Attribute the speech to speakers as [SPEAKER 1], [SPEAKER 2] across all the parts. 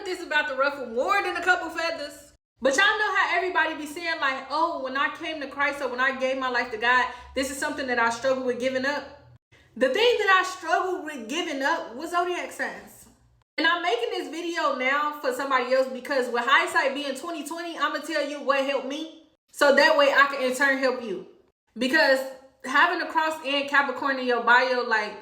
[SPEAKER 1] that this is about to ruffle more than a couple feathers. But y'all know how everybody be saying like, oh, when I came to Christ or when I gave my life to God, this is something that I struggle with giving up. The thing that I struggled with giving up was zodiac signs. And I'm making this video now for somebody else because with hindsight being 2020, I'm gonna tell you what helped me. So that way I can in turn help you. Because having a cross and Capricorn in your bio, like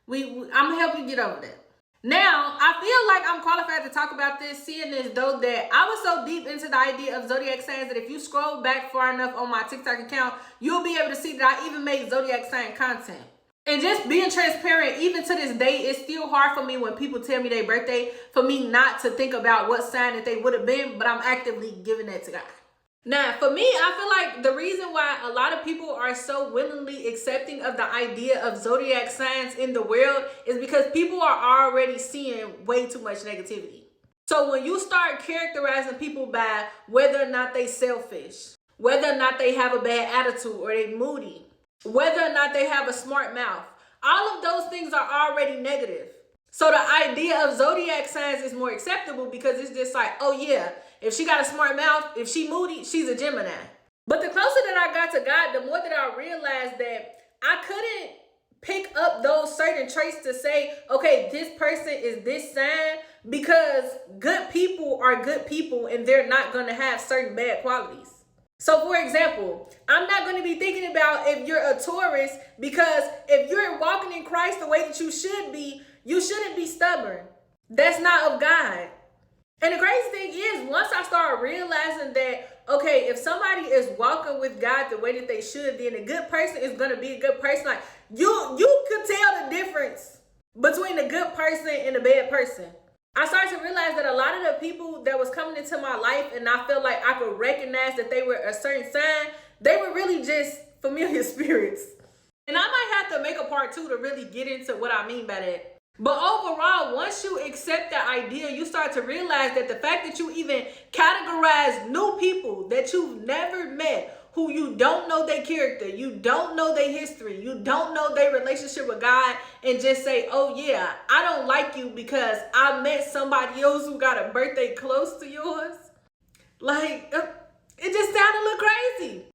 [SPEAKER 1] I'm gonna help you get over that. Now, I feel like I'm qualified to talk about this, seeing as though that I was so deep into the idea of zodiac signs that if you scroll back far enough on my TikTok account, you'll be able to see that I even made zodiac sign content. And just being transparent, even to this day, it's still hard for me when people tell me their birthday, for me not to think about what sign that they would have been, but I'm actively giving that to God. Now, for me, I feel like the reason why a lot of people are so willingly accepting of the idea of zodiac signs in the world is because people are already seeing way too much negativity. So when you start characterizing people by whether or not they selfish, whether or not they have a bad attitude or they moody, whether or not they have a smart mouth, all of those things are already negative. So the idea of zodiac signs is more acceptable because it's just like, oh yeah, if she got a smart mouth, if she moody, she's a Gemini. But the closer that I got to God, the more that I realized that I couldn't pick up those certain traits to say, okay, this person is this sign, because good people are good people and they're not going to have certain bad qualities. So for example, I'm not going to be thinking about if you're a Taurus, because if you're walking in Christ the way that you should be, you shouldn't be stubborn. That's not of God. And the crazy thing is, once I started realizing that, okay, if somebody is walking with God the way that they should, then a good person is going to be a good person. Like you could tell the difference between a good person and a bad person. I started to realize that a lot of the people that was coming into my life and I felt like I could recognize that they were a certain sign, they were really just familiar spirits. And I might have to make a part 2 to really get into what I mean by that. But overall, once you accept the idea, you start to realize that the fact that you even categorize new people that you've never met, who you don't know their character, you don't know their history, you don't know their relationship with God, and just say, oh yeah, I don't like you because I met somebody else who got a birthday close to yours. Like, it just sounded a little crazy.